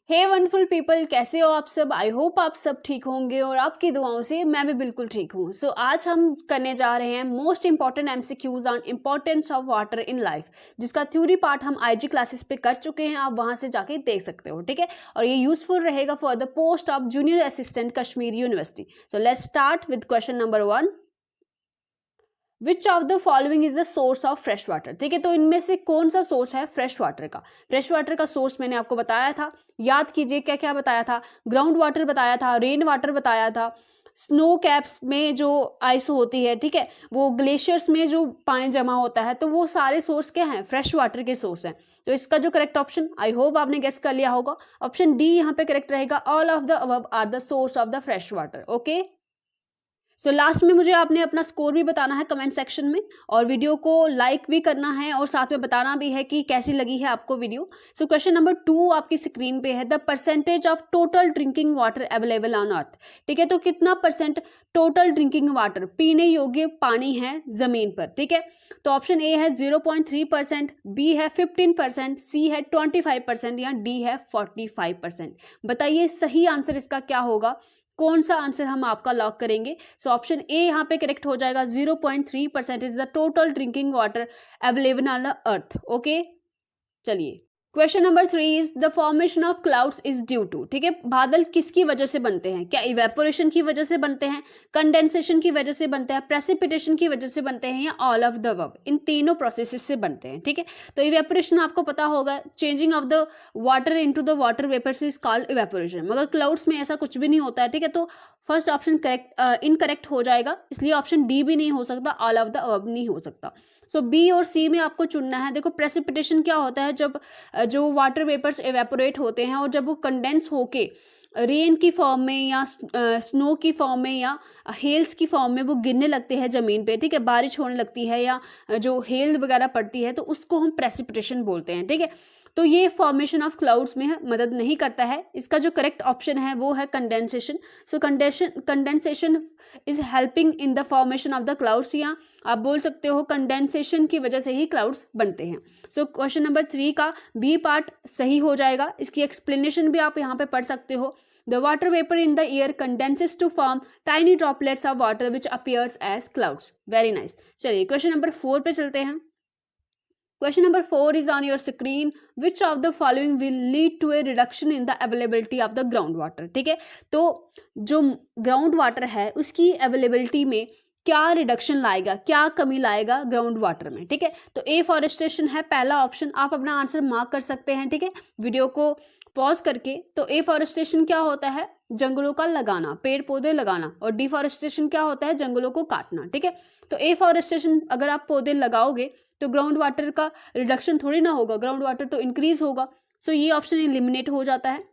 हे wonderful people, कैसे हो आप सब। आई होप आप सब ठीक होंगे और आपकी दुआओं से मैं भी बिल्कुल ठीक हूँ। सो आज हम करने जा रहे हैं most important MCQs on importance of water in life, जिसका थ्योरी पार्ट हम आईजी क्लासेस पे कर चुके हैं। आप वहां से जाके देख सकते हो, ठीक है। और ये यूजफुल रहेगा for the post of junior assistant Kashmir university. So let's start with question number 1। Which of the following is the source of fresh water. ठीक है, तो इनमें से कौन सा सोर्स है फ्रेश वाटर का। फ्रेश वाटर का सोर्स मैंने आपको बताया था, याद कीजिए क्या क्या बताया था। ग्राउंड वाटर बताया था, रेन वाटर बताया था, स्नो कैप्स में जो आइस होती है, ठीक है, वो ग्लेशियर्स में जो पानी जमा होता है, तो वो सारे सोर्स क्या हैं, फ्रेश वाटर के सोर्स हैं। तो इसका जो करेक्ट ऑप्शन, आई होप आपने गेस कर लिया होगा, ऑप्शन डी यहाँ पे करेक्ट रहेगा। All of the above are the source of the fresh water. Okay, so last में मुझे आपने अपना स्कोर भी बताना है कमेंट सेक्शन में, और वीडियो को लाइक भी करना है और साथ में बताना भी है कि कैसी लगी है आपको वीडियो। सो क्वेश्चन नंबर 2 आपकी स्क्रीन पे है, the percentage of total drinking water available on earth. ठीक है, तो कितना परसेंट टोटल ड्रिंकिंग वाटर, पीने योग्य पानी है जमीन पर। ठीक है, तो ऑप्शन ए है 0.3%, बी है 15%, सी है 25% या डी है 45%। बताइए सही आंसर इसका क्या होगा, कौन सा आंसर हम आपका लॉक करेंगे। सो ऑप्शन ए यहाँ पे करेक्ट हो जाएगा। 0.3% is the total drinking water available on the earth. Okay, चलिए question number 3 is the formation of clouds is due to. ठीक है, बादल किसकी वजह से बनते हैं, क्या इवेपोरेशन की वजह से बनते हैं, कंडेंसेशन की वजह से बनते हैं, प्रेसिपिटेशन की वजह से बनते हैं, या ऑल ऑफ द अबव, इन तीनों प्रोसेसेस से बनते हैं। ठीक है, तो इवेपोरेशन आपको पता होगा, changing of the water into the water vapours is called evaporation, मगर क्लाउड्स में ऐसा कुछ भी नहीं होता है। ठीक है, तो फर्स्ट ऑप्शन करेक्ट इनकरेक्ट हो जाएगा, इसलिए ऑप्शन डी भी नहीं हो सकता, ऑल ऑफ द अबव नहीं हो सकता। सो बी और सी में आपको चुनना है। देखो प्रेसिपिटेशन क्या होता है, जब जो वाटर वेपर्स एवेपोरेट होते हैं और जब वो कंडेंस होके रेन की फॉर्म में या स्नो की फॉर्म में या हेल्स की फॉर्म में वो गिरने लगते हैं ज़मीन पे। ठीक है, बारिश होने लगती है या जो हेल वगैरह पड़ती है, तो उसको हम प्रेसिपिटेशन बोलते हैं। ठीक है, तो ये फॉर्मेशन ऑफ क्लाउड्स में मदद नहीं करता है। इसका जो करेक्ट ऑप्शन है वो है condensation. So condensation is helping in the formation of the clouds, या आप बोल सकते हो कंडेंसेशन की वजह से ही क्लाउड्स बनते हैं। सो क्वेश्चन नंबर 3 का बी पार्ट सही हो जाएगा। इसकी एक्सप्लेनेशन भी आप यहाँ पे पढ़ सकते हो। The water vapour in the air condenses to form tiny droplets of water which appears as clouds. Very nice. चलिए क्वेश्चन नंबर 4 पे चलते हैं। Question number 4 is on your screen. Which of the following will lead to a reduction in the availability of the groundwater? ठीक है, तो जो ground water है उसकी अवेलेबिलिटी में क्या रिडक्शन लाएगा, क्या कमी लाएगा ग्राउंड वाटर में। ठीक है, तो ए फॉरेस्टेशन है पहला ऑप्शन, आप अपना आंसर मार्क कर सकते हैं। ठीक है, वीडियो को पॉज करके। तो ए फॉरेस्टेशन क्या होता है, जंगलों का लगाना, पेड़ पौधे लगाना, और डिफॉरेस्टेशन क्या होता है, जंगलों को काटना। ठीक है, तो ए फॉरेस्टेशन अगर आप पौधे लगाओगे तो ग्राउंड वाटर का रिडक्शन थोड़ी ना होगा, ग्राउंड वाटर तो इंक्रीज होगा। सो ये ऑप्शन एलिमिनेट हो जाता है।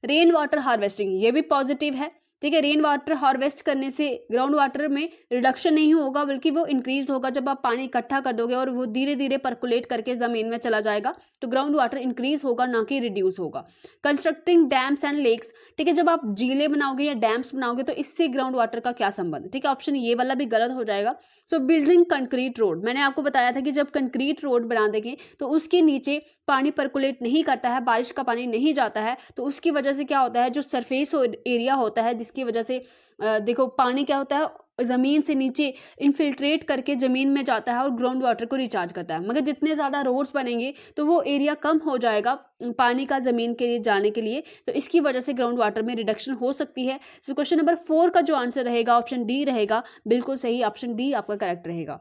रेन वाटर हार्वेस्टिंग, ये भी पॉजिटिव है। ठीक है, रेन वाटर हार्वेस्ट करने से ग्राउंड वाटर में रिडक्शन नहीं होगा, बल्कि वो इंक्रीज होगा। जब आप पानी इकट्ठा कर दोगे और वो धीरे धीरे परकुलेट करके जमीन में चला जाएगा, तो ग्राउंड वाटर इंक्रीज होगा, ना कि रिड्यूस होगा। कंस्ट्रक्टिंग डैम्स एंड लेक्स, ठीक है, जब आप झीलें बनाओगे या डैम्स बनाओगे तो इससे ग्राउंड वाटर का क्या संबंध। ठीक है, ऑप्शन ये वाला भी गलत हो जाएगा। सो बिल्डिंग कंक्रीट रोड, मैंने आपको बताया था कि जब कंक्रीट रोड बना देंगे तो उसके नीचे पानी परकुलेट नहीं करता है, बारिश का पानी नहीं जाता है, तो उसकी वजह से क्या होता है, जो सरफेस एरिया होता है, जिसकी वजह से देखो पानी क्या होता है, जमीन से नीचे इनफिल्ट्रेट करके जमीन में जाता है और ग्राउंड वाटर को रिचार्ज करता है। मगर जितने ज्यादा रोड्स बनेंगे तो वो एरिया कम हो जाएगा पानी का जमीन के लिए जाने के लिए, तो इसकी वजह से ग्राउंड वाटर में रिडक्शन हो सकती है। सो क्वेश्चन नंबर 4 का जो आंसर रहेगा ऑप्शन डी रहेगा, बिल्कुल सही, ऑप्शन डी आपका करेक्ट रहेगा।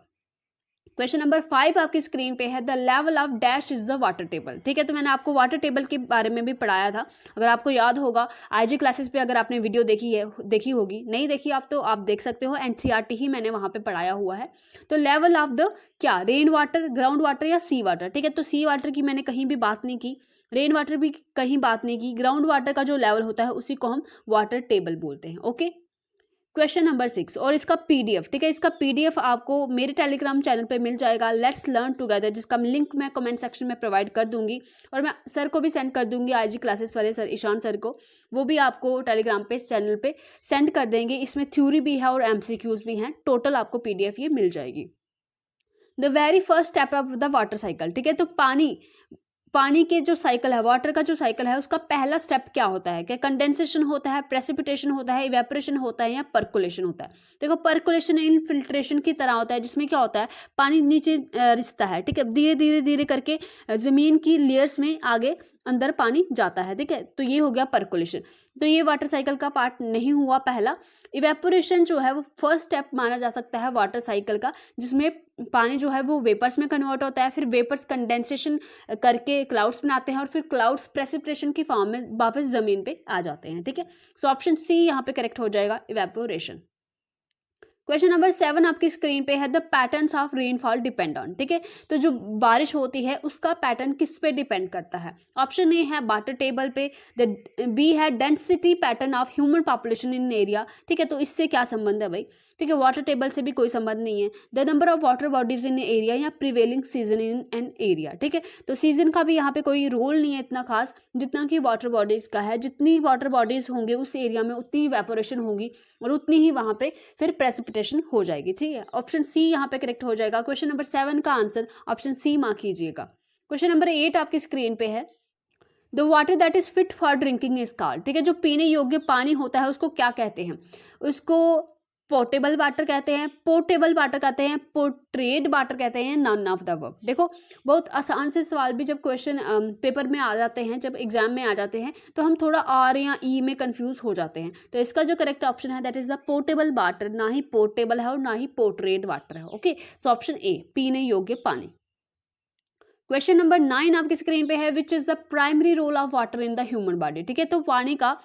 क्वेश्चन नंबर 5 आपकी स्क्रीन पे है, the level of dash is the water table. ठीक है, तो मैंने आपको वाटर टेबल के बारे में भी पढ़ाया था, अगर आपको याद होगा आईजी क्लासेस पे अगर आपने वीडियो देखी होगी, नहीं देखी आप तो आप देख सकते हो, एनसीईआरटी ही मैंने वहां पे पढ़ाया हुआ है। तो लेवल ऑफ द क्या, रेन वाटर, ग्राउंड वाटर या सी वाटर। ठीक है, तो सी वाटर की मैंने कहीं भी बात नहीं की, रेन वाटर भी कहीं बात नहीं की, ग्राउंड वाटर का जो लेवल होता है उसी को हम वाटर टेबल बोलते हैं। ओके, क्वेश्चन नंबर 6 और इसका पीडीएफ, ठीक है, इसका पीडीएफ आपको मेरे टेलीग्राम चैनल पे मिल जाएगा, लेट्स लर्न टुगेदर, जिसका लिंक मैं कमेंट सेक्शन में प्रोवाइड कर दूंगी, और मैं सर को भी सेंड कर दूंगी, आईजी क्लासेस वाले सर ईशान सर को, वो भी आपको टेलीग्राम पे चैनल पे सेंड कर देंगे। इसमें थ्योरी भी है और एमसीक्यूज भी हैं, टोटल आपको पीडीएफ ये मिल जाएगी। The very first step of the water cycle, ठीक है, तो पानी पानी के जो साइकिल है, वाटर का जो साइकिल है, उसका पहला स्टेप क्या होता है? क्या कंडेंसेशन होता है, प्रेसिपिटेशन होता है, इवेपोरेशन होता है या पर्कुलेशन होता है? देखो पर्कुलेशन इनफिल्ट्रेशन की तरह होता है, जिसमें क्या होता है, पानी नीचे रिसता है, ठीक है, धीरे धीरे धीरे करके जमीन की लेयर्स में आगे अंदर पानी जाता है, ठीक है, तो ये हो गया पर्कुलेशन। तो ये वाटर साइकिल का पार्ट नहीं हुआ पहला। इवेपोरेशन जो है वो फर्स्ट स्टेप माना जा सकता है वाटर साइकिल का, जिसमें पानी जो है वो वेपर्स में कन्वर्ट होता है, फिर वेपर्स कंडेंसेशन करके क्लाउड्स बनाते हैं और फिर क्लाउड्स प्रेसिपिटेशन की फॉर्म में वापस जमीन पे आ जाते हैं, ठीक है। सो ऑप्शन सी यहाँ पे करेक्ट हो जाएगा, इवेपोरेशन। क्वेश्चन नंबर 7 आपकी स्क्रीन पे है, the patterns of rainfall depend on, ठीक है, तो जो बारिश होती है उसका पैटर्न किस पे डिपेंड करता है? ऑप्शन ए है वाटर टेबल पे, बी है density pattern of human population in area, ठीक है, तो इससे क्या संबंध है भाई? ठीक है, वाटर टेबल से भी कोई संबंध नहीं है। The number of water bodies in area या prevailing season in an area, ठीक है, तो सीजन का भी यहाँ पे कोई रोल नहीं है इतना खास, जितना कि वाटर बॉडीज का है। जितनी वाटर बॉडीज होंगे उस एरिया में उतनी इवेपोरेशन होगी और उतनी ही वहाँ पे फिर प्रेसिपिटेशन हो जाएगी, ठीक है। ऑप्शन सी यहाँ पे करेक्ट हो जाएगा। क्वेश्चन नंबर 7 का आंसर ऑप्शन सी मार्क कीजिएगा। क्वेश्चन नंबर 8 आपकी स्क्रीन पे है, the water that is fit for drinking is called, ठीक है, जो पीने योग्य पानी होता है उसको क्या कहते हैं? उसको पोर्टेबल वाटर कहते हैं, पोर्टेबल वाटर कहते हैं, पोर्ट्रेड वाटर कहते हैं, नन ऑफ द अबव। देखो बहुत आसान से सवाल भी जब क्वेश्चन पेपर में आ जाते हैं, जब एग्जाम में आ जाते हैं, तो हम थोड़ा आर या ई में कंफ्यूज हो जाते हैं। तो इसका जो करेक्ट ऑप्शन है that is the portable water, ना ही पोर्टेबल है और ना ही पोर्ट्रेड वाटर है। ओके, सो ऑप्शन ए, पीने योग्य पानी। क्वेश्चन नंबर 9 आपकी स्क्रीन पे है, which is the primary role of water in the human body, ठीक है, तो पानी का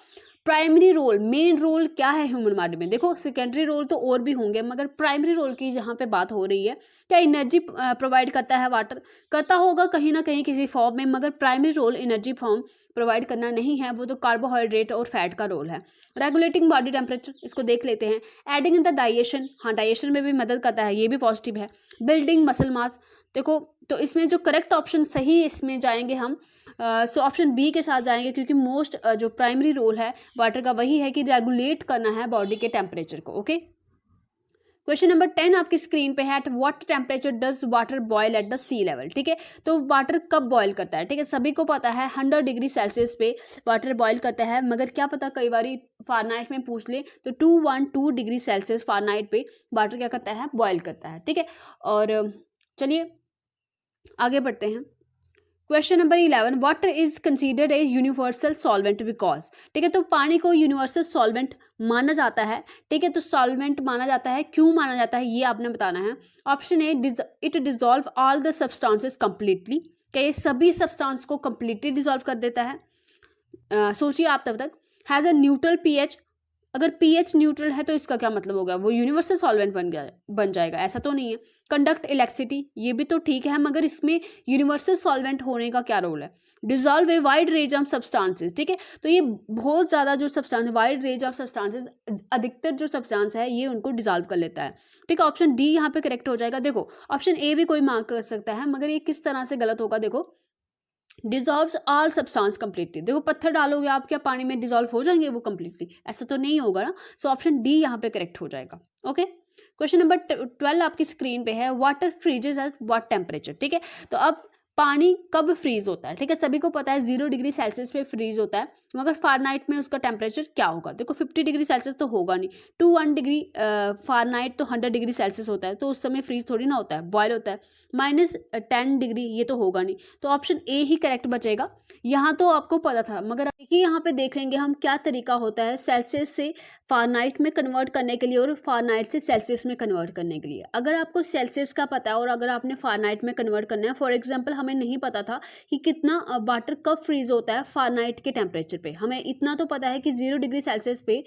प्राइमरी रोल, मेन रोल क्या है ह्यूमन बॉडी में? देखो सेकेंडरी रोल तो और भी होंगे, मगर प्राइमरी रोल की जहाँ पे बात हो रही है, क्या एनर्जी प्रोवाइड करता है वाटर? करता होगा कहीं ना कहीं किसी फॉर्म में, मगर primary role energy form provide करना नहीं है, वो तो कार्बोहाइड्रेट और फैट का रोल है। रेगुलेटिंग बॉडी टेम्परेचर, इसको देख लेते हैं। एडिंग इन द डाइजेशन, हाँ डाइजेशन में भी मदद करता है, ये भी पॉजिटिव है। बिल्डिंग मसल मास, देखो तो इसमें जो करेक्ट ऑप्शन सही इसमें जाएंगे हम, सो ऑप्शन बी के साथ जाएंगे, क्योंकि मोस्ट जो प्राइमरी रोल है वाटर का वही है कि रेगुलेट करना है बॉडी के टेम्परेचर को। ओके, क्वेश्चन नंबर 10 आपकी स्क्रीन पे है, at what temperature does water boil at the sea level, ठीक है, तो वाटर कब बॉयल करता है? ठीक है, सभी को पता है 100 डिग्री सेल्सियस पे वाटर बॉयल करता है, मगर क्या पता कई बार फारेनहाइट में पूछ ले तो 212 डिग्री सेल्सियस फारेनहाइट पे वाटर क्या करता है, बॉयल करता है, ठीक है। और चलिए आगे बढ़ते हैं। Question number 11, water is considered a universal solvent because, ठीक है, तो पानी को यूनिवर्सल सॉल्वेंट माना जाता है, ठीक है, तो सॉल्वेंट माना जाता है, क्यों माना जाता है ये आपने बताना है। Option A, it dissolve all the substances completely, क्या ये सभी सब्सटेंस को कंप्लीटली डिजॉल्व कर देता है? सोचिए आप तब तक। हैज़ अ न्यूट्रल पीएच, अगर पीएच न्यूट्रल है तो इसका क्या मतलब होगा, वो यूनिवर्सल सॉल्वेंट बन जाएगा? ऐसा तो नहीं है। कंडक्ट इलेक्ट्रिसिटी, ये भी तो ठीक है, मगर इसमें यूनिवर्सल सॉल्वेंट होने का क्या रोल है? Dissolve a wide range of substances, ठीक है, तो ये बहुत ज़्यादा जो substance, wide range of substances, अधिकतर जो सब्सटेंस है ये उनको डिजॉल्व कर लेता है, ठीक है। ऑप्शन डी यहाँ पे करेक्ट हो जाएगा। देखो ऑप्शन ए भी कोई मार्क कर सकता है, मगर ये किस तरह से गलत होगा, देखो डिजॉल्व्स ऑल सब्सटेंस कंप्लीटली, देखो पत्थर डालोगे आप, क्या पानी में डिजॉल्व हो जाएंगे वो कंप्लीटली? ऐसा तो नहीं होगा ना। सो ऑप्शन डी यहाँ पे करेक्ट हो जाएगा। ओके, क्वेश्चन नंबर 12 आपकी स्क्रीन पे है, water freezes eight what temperature, ठीक है, तो अब पानी कब फ्रीज होता है? ठीक है, सभी को पता है 0 डिग्री सेल्सियस पे फ्रीज होता है, मगर फारेनहाइट में उसका टेम्परेचर क्या होगा? देखो 50 डिग्री सेल्सियस तो होगा नहीं, 21 डिग्री फारेनहाइट तो 100 डिग्री सेल्सियस होता है, तो उस समय फ्रीज थोड़ी ना होता है, बॉयल होता है। -10 डिग्री ये तो होगा नहीं, तो ऑप्शन ए ही करेक्ट बचेगा। यहाँ तो आपको पता था, मगर देखिए यहाँ पे देख लेंगे हम क्या तरीका होता है सेल्सियस से फारेनहाइट में कन्वर्ट करने के लिए और फारेनहाइट से सेल्सियस में कन्वर्ट करने के लिए। अगर आपको सेल्सियस का पता है और अगर आपने फारेनहाइट में कन्वर्ट करना है, फॉर एग्जांपल हमें नहीं पता था कि कितना वाटर कब फ्रीज होता है फारेनहाइट के टेम्परेचर पे, हमें इतना तो पता है कि 0 डिग्री सेल्सियस पे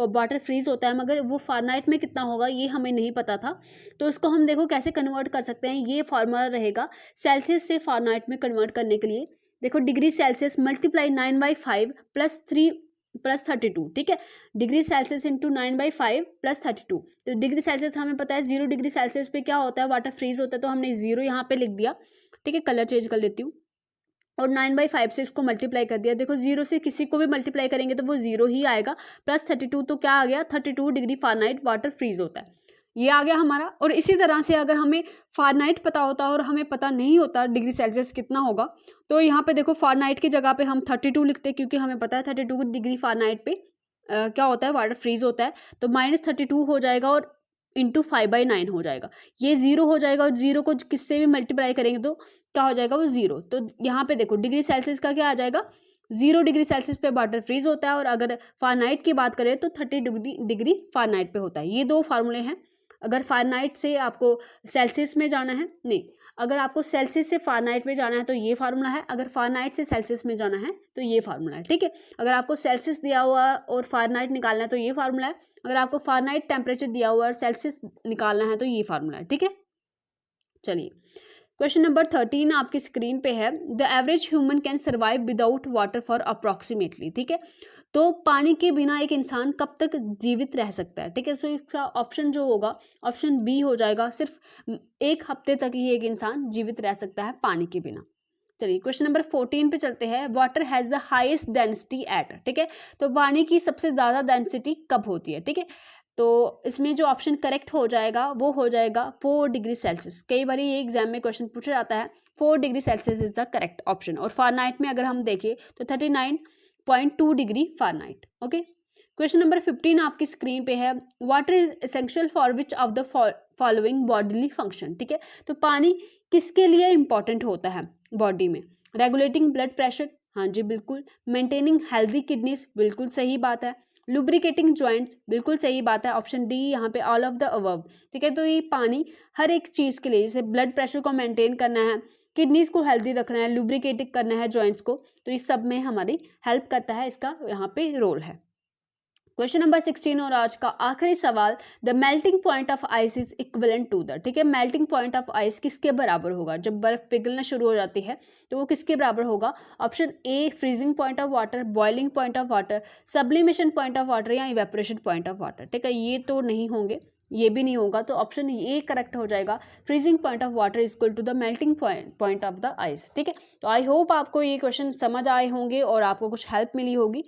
वाटर फ्रीज होता है, मगर वो फारेनहाइट में कितना होगा ये हमें नहीं पता था। तो इसको हम देखो कैसे कन्वर्ट कर सकते हैं, ये फार्मूला रहेगा सेल्सियस से फारेनहाइट में कन्वर्ट करने के लिए। देखो डिग्री सेल्सियस मल्टीप्लाई 9/5 + 3 + 32, ठीक है, डिग्री सेल्सियस इंटू 9/5 + 32, तो डिग्री सेल्सियस हमें पता है 0 डिग्री सेल्सियस पे क्या होता है, वाटर फ्रीज होता है, तो हमने 0 यहाँ पे लिख दिया, ठीक है, कलर चेंज कर लेती हूँ, और 9/5 से इसको मल्टीप्लाई कर दिया। देखो 0 से किसी को भी मल्टीप्लाई करेंगे तो वो 0 ही आएगा, +32 तो क्या आ गया, 32 डिग्री फारेनहाइट वाटर फ्रीज होता है। ये आ गया हमारा। और इसी तरह से अगर हमें फ़ारेनहाइट पता होता और हमें पता नहीं होता डिग्री सेल्सियस कितना होगा, तो यहाँ पे देखो फ़ारेनहाइट की जगह पे हम 32 लिखते, क्योंकि हमें पता है 32 डिग्री फ़ारेनहाइट पे क्या होता है, वाटर फ्रीज होता है। तो -32 हो जाएगा और इंटू 5/9 हो जाएगा। ये 0 हो जाएगा और 0 को किससे भी मल्टीप्लाई करेंगे तो क्या हो जाएगा, वो 0। तो यहाँ पे देखो डिग्री सेल्सियस का क्या आ जाएगा, 0 डिग्री सेल्सियस पे वाटर फ्रीज होता है। और अगर फ़ारेनहाइट की बात करें तो 30 डिग्री फ़ारेनहाइट पे होता है। ये 2 फार्मूले हैं। अगर फ़ारेनहाइट से आपको सेल्सियस में जाना है, नहीं, अगर आपको सेल्सियस से फ़ारेनहाइट में जाना है तो ये फार्मूला है, अगर फ़ारेनहाइट से सेल्सियस में जाना है तो ये फार्मूला है, ठीक है। अगर आपको सेल्सियस दिया हुआ और फ़ारेनहाइट निकालना है तो ये फार्मूला है, अगर आपको फ़ारेनहाइट टेम्परेचर दिया हुआ और सेल्सियस निकालना है तो ये फार्मूला है, ठीक है। चलिए, क्वेश्चन नंबर 13 आपकी स्क्रीन पे है। The average human can survive without water for approximately, ठीक है। तो पानी के बिना एक इंसान कब तक जीवित रह सकता है, ठीक है। सो इसका ऑप्शन जो होगा, ऑप्शन बी हो जाएगा, सिर्फ 1 हफ्ते तक ही एक इंसान जीवित रह सकता है पानी के बिना। चलिए, क्वेश्चन नंबर 14 पे चलते हैं। Water has the highest density at, ठीक है। तो पानी की सबसे ज़्यादा डेंसिटी कब होती है, ठीक है। तो इसमें जो ऑप्शन करेक्ट हो जाएगा वो हो जाएगा 4 डिग्री सेल्सियस। कई बार ये एग्जाम में क्वेश्चन पूछा जाता है, 4 degree Celsius is the correct option. और फ़ारेनहाइट में अगर हम देखें तो 39.2 degree Fahrenheit. Okay, question number 15 आपकी स्क्रीन पे है। Water is essential for which of the following bodily function, ठीक है। तो पानी किसके लिए इंपॉर्टेंट होता है बॉडी में? रेगुलेटिंग ब्लड प्रेशर, हाँ जी बिल्कुल। मेंटेनिंग हेल्दी किडनीज, बिल्कुल सही बात है। लुब्रिकेटिंग जॉइंट्स, बिल्कुल सही बात है, ऑप्शन डी यहाँ पे ऑल ऑफ द अबव, ठीक है। तो ये पानी हर एक चीज़ के लिए, जैसे ब्लड प्रेशर को मेंटेन करना है, किडनीज को हेल्दी रखना है, लुब्रिकेटिंग करना है जॉइंट्स को, तो इस सब में हमारी हेल्प करता है, इसका यहाँ पे रोल है। क्वेश्चन नंबर 16 और आज का आखिरी सवाल। The melting point of ice is equivalent to the, ठीक है। मेल्टिंग पॉइंट ऑफ आइस किसके बराबर होगा? जब बर्फ पिघलना शुरू हो जाती है तो वो किसके बराबर होगा? Option A freezing point of water, boiling point of water, sublimation point of water या इवेपोरेशन पॉइंट ऑफ वाटर, ठीक है। ये तो नहीं होंगे, ये भी नहीं होगा, तो ऑप्शन ए करेक्ट हो जाएगा। Freezing point of water is equal to the melting point of the ice, ठीक है। तो आई होप आपको ये क्वेश्चन समझ आए होंगे और आपको कुछ हेल्प मिली होगी।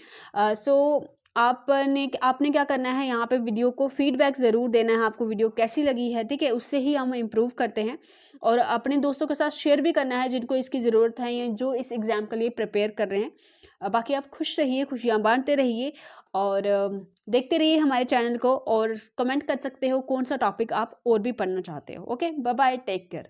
आपने क्या करना है, यहाँ पे वीडियो को फीडबैक ज़रूर देना है, आपको वीडियो कैसी लगी है, ठीक है। उससे ही हम इम्प्रूव करते हैं। और अपने दोस्तों के साथ शेयर भी करना है जिनको इसकी ज़रूरत है या जो इस एग्ज़ाम के लिए प्रिपेयर कर रहे हैं। बाकी आप खुश रहिए, खुशियाँ बांटते रहिए और देखते रहिए हमारे चैनल को। और कमेंट कर सकते हो कौन सा टॉपिक आप और भी पढ़ना चाहते हो। Okay, bye bye, take care.